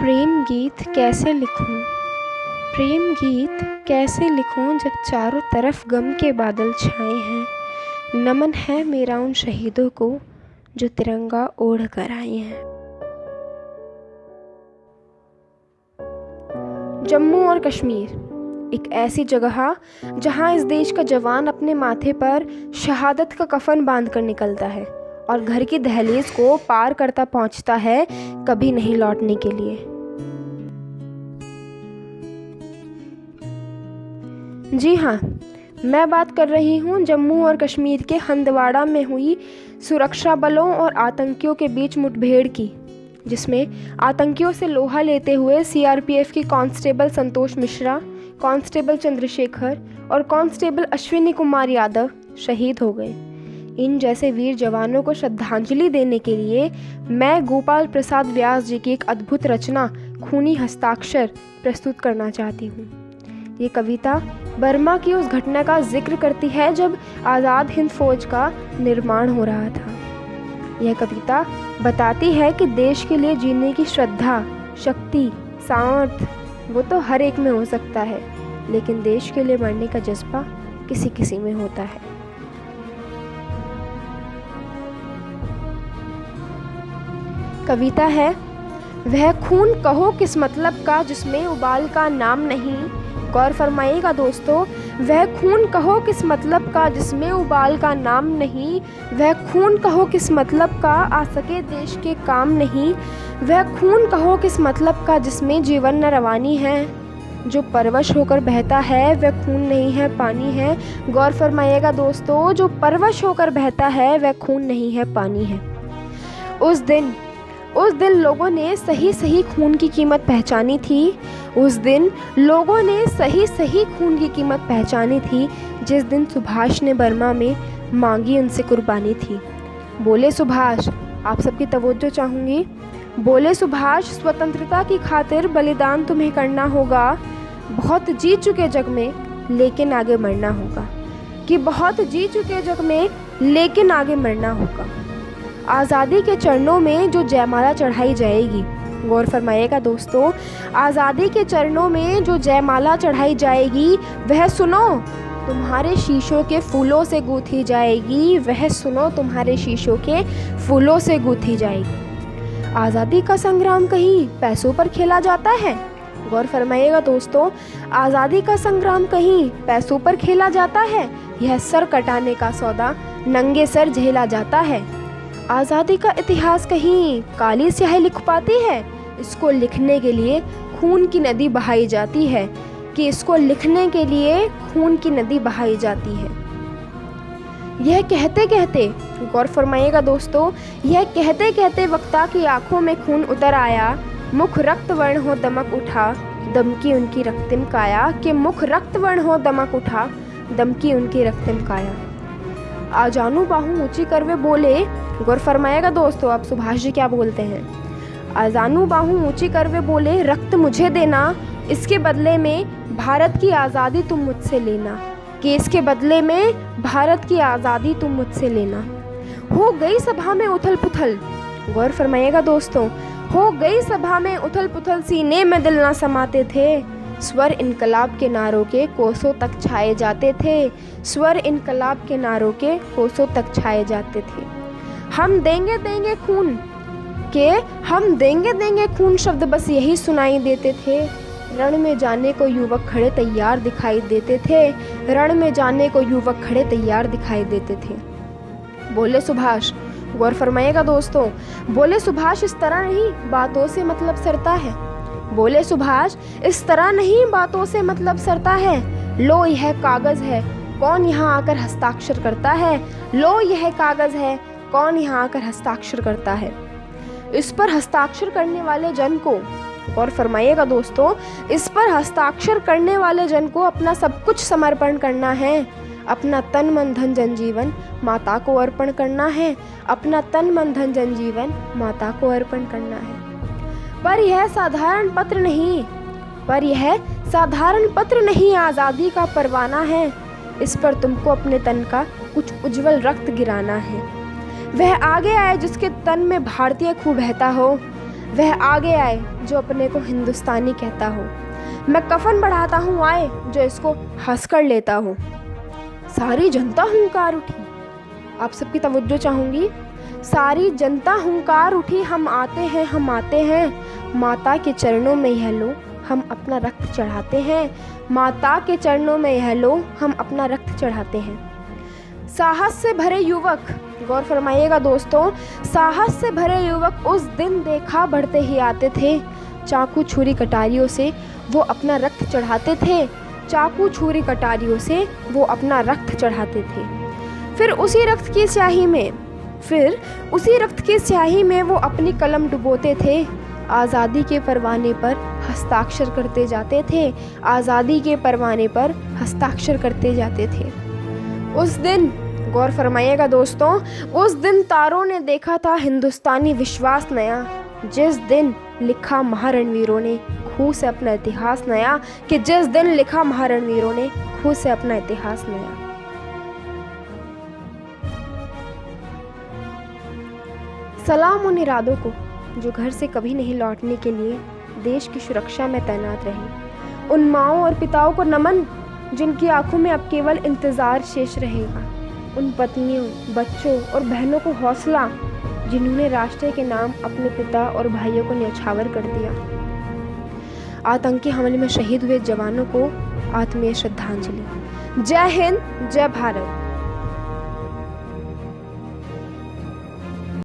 प्रेम गीत कैसे लिखूं। प्रेम गीत कैसे लिखूं जब चारों तरफ गम के बादल छाए हैं। नमन है मेरा उन शहीदों को जो तिरंगा ओढ़ कर आए हैं। जम्मू और कश्मीर एक ऐसी जगह जहां इस देश का जवान अपने माथे पर शहादत का कफन बांध कर निकलता है और घर की दहलीज को पार करता पहुंचता है कभी नहीं लौटने के लिए। जी हाँ, मैं बात कर रही हूँ जम्मू और कश्मीर के हंदवाड़ा में हुई सुरक्षा बलों और आतंकियों के बीच मुठभेड़ की, जिसमें आतंकियों से लोहा लेते हुए सीआरपीएफ की कांस्टेबल संतोष मिश्रा, कांस्टेबल चंद्रशेखर और कांस्टेबल अश्विनी कुमार यादव शहीद हो गए। इन जैसे वीर जवानों को श्रद्धांजलि देने के लिए मैं गोपाल प्रसाद व्यास जी की एक अद्भुत रचना खूनी हस्ताक्षर प्रस्तुत करना चाहती हूँ। ये कविता बर्मा की उस घटना का जिक्र करती है जब आज़ाद हिंद फौज का निर्माण हो रहा था। यह कविता बताती है कि देश के लिए जीने की श्रद्धा, शक्ति, सामर्थ्य वो तो हर एक में हो सकता है, लेकिन देश के लिए मरने का जज्बा किसी किसी में होता है। कविता है, वह खून कहो किस मतलब का जिसमें उबाल का नाम नहीं। गौर फरमाइएगा दोस्तों, वह खून कहो किस मतलब का जिसमें उबाल का नाम नहीं। वह खून कहो किस मतलब का आ सके देश के काम नहीं। वह खून कहो किस मतलब का जिसमें जीवन न रवानी है। जो परवश होकर बहता है वह खून नहीं है पानी है। गौर फरमाइएगा दोस्तों, जो परवश होकर बहता है वह खून नहीं है पानी है। उस दिन लोगों ने सही खून की कीमत पहचानी थी। उस दिन लोगों ने सही खून की कीमत पहचानी थी जिस दिन सुभाष ने बर्मा में मांगी उनसे कुर्बानी थी। बोले सुभाष, आप सबकी तवज्जो चाहूँगी। बोले सुभाष, स्वतंत्रता की खातिर बलिदान तुम्हें करना होगा। बहुत जी चुके जग में लेकिन आगे मरना होगा। कि बहुत जी चुके जग में लेकिन आगे मरना होगा। आज़ादी के चरणों में जो जयमाला चढ़ाई जाएगी, गौर फरमाइएगा दोस्तों, आज़ादी के चरणों में जो जयमाला चढ़ाई जाएगी वह सुनो तुम्हारे शीशों के फूलों से गूंथी जाएगी। वह सुनो तुम्हारे शीशों के फूलों से गूंथी जाएगी। आज़ादी का संग्राम कहीं पैसों पर खेला जाता है। गौर फरमाइएगा दोस्तों, आज़ादी का संग्राम कहीं पैसों पर खेला जाता है। यह सर कटाने का सौदा नंगे सर झेला जाता है। आज़ादी का इतिहास कहीं काली स्याही लिख पाती है। इसको लिखने के लिए खून की नदी बहाई जाती है। कि इसको लिखने के लिए खून की नदी बहाई जाती है। यह कहते कहते, गौर फरमाइएगा दोस्तों, यह कहते कहते वक्ता की आंखों में खून उतर आया। मुख रक्त वर्ण हो दमक उठा, दमकी उनकी रक्तिम काया। कि मुख रक्त वर्ण हो दमक उठा, दमकी उनकी रक्तिम काया। आजानू बाहू ऊंची कर वे बोले, गौर फरमाइएगा दोस्तों, आप सुभाष जी क्या बोलते हैं। आजानू बाहू ऊंची कर वे बोले, रक्त मुझे देना, इसके बदले में भारत की आज़ादी तुम मुझसे लेना। कि इसके बदले में भारत की आज़ादी तुम मुझसे लेना। हो गई सभा में उथल पुथल, गौर फरमाइएगा दोस्तों, हो गई सभा में उथल पुथल, सीने में दिल ना समाते थे। स्वर इनकलाब के नारों के कोसों तक छाए जाते थे। स्वर इनकलाब के नारों के कोसों तक छाए जाते थे। हम देंगे खून के, हम देंगे खून शब्द बस यही सुनाई देते थे। रण में जाने को युवक खड़े तैयार दिखाई देते थे। रण में जाने को युवक खड़े तैयार दिखाई देते थे। बोले सुभाष, गौर फरमाइएगा दोस्तों, बोले सुभाष, इस तरह नहीं बातों से मतलब सरता है। बोले सुभाष, इस तरह नहीं बातों से मतलब सरता है। लो यह कागज है, कौन यहाँ आकर हस्ताक्षर करता है। लो यह कागज है, कौन यहाँ आकर हस्ताक्षर करता है। इस पर हस्ताक्षर करने वाले जन को, और फरमाइएगा दोस्तों, इस पर हस्ताक्षर करने वाले जन को अपना सब कुछ समर्पण करना है। अपना तन मन धन जनजीवन माता को अर्पण करना है। अपना तन मन धन जनजीवन माता को अर्पण करना है। पर यह साधारण पत्र नहीं, पर यह साधारण पत्र नहीं, आज़ादी का परवाना है। इस पर तुमको अपने तन का कुछ उज्जवल रक्त गिराना है। वह आगे आए जिसके तन में भारतीय खून बहता हो। वह आगे आए जो अपने को हिंदुस्तानी कहता हो। मैं कफन बढ़ाता हूँ आए जो इसको हंस कर लेता हो। सारी जनता हुंकार उठी। आप सबकी तवज्जो चाहूँगी। सारी जनता हुंकार उठी, हम आते हैं, हम आते हैं। माता के चरणों में यह लो, हम अपना रक्त चढ़ाते हैं। माता के चरणों में यह लो, हम अपना रक्त चढ़ाते हैं। साहस से भरे युवक, गौर फरमाइएगा दोस्तों, साहस से भरे युवक उस दिन देखा बढ़ते ही आते थे। चाकू छुरी कटारियों से वो अपना रक्त चढ़ाते थे। चाकू छुरी कटारियों से वो अपना रक्त चढ़ाते थे। फिर उसी रक्त की स्याही में वो अपनी कलम डुबोते थे। आज़ादी के परवाने पर हस्ताक्षर करते जाते थे। आज़ादी के परवाने पर हस्ताक्षर करते जाते थे। उस दिन, गौर फरमाइएगा दोस्तों, उस दिन तारों ने देखा था हिंदुस्तानी विश्वास नया। जिस दिन लिखा महारणवीरों ने खूह से अपना इतिहास नया, कि जिस दिन लिखा महारणवीरों ने खूह से अपना इतिहास नया। सलाम उन इरादों को जो घर से कभी नहीं लौटने के लिए देश की सुरक्षा में तैनात रहे। उन माओं और पिताओं को नमन जिनकी आंखों में अब केवल इंतज़ार शेष रहेगा। उन पत्नियों, बच्चों और बहनों को हौसला जिन्होंने राष्ट्र के नाम अपने पिता और भाइयों को न्यौछावर कर दिया। आतंकी हमले में शहीद हुए जवानों को आत्मीय श्रद्धांजलि। जय हिंद, जय भारत।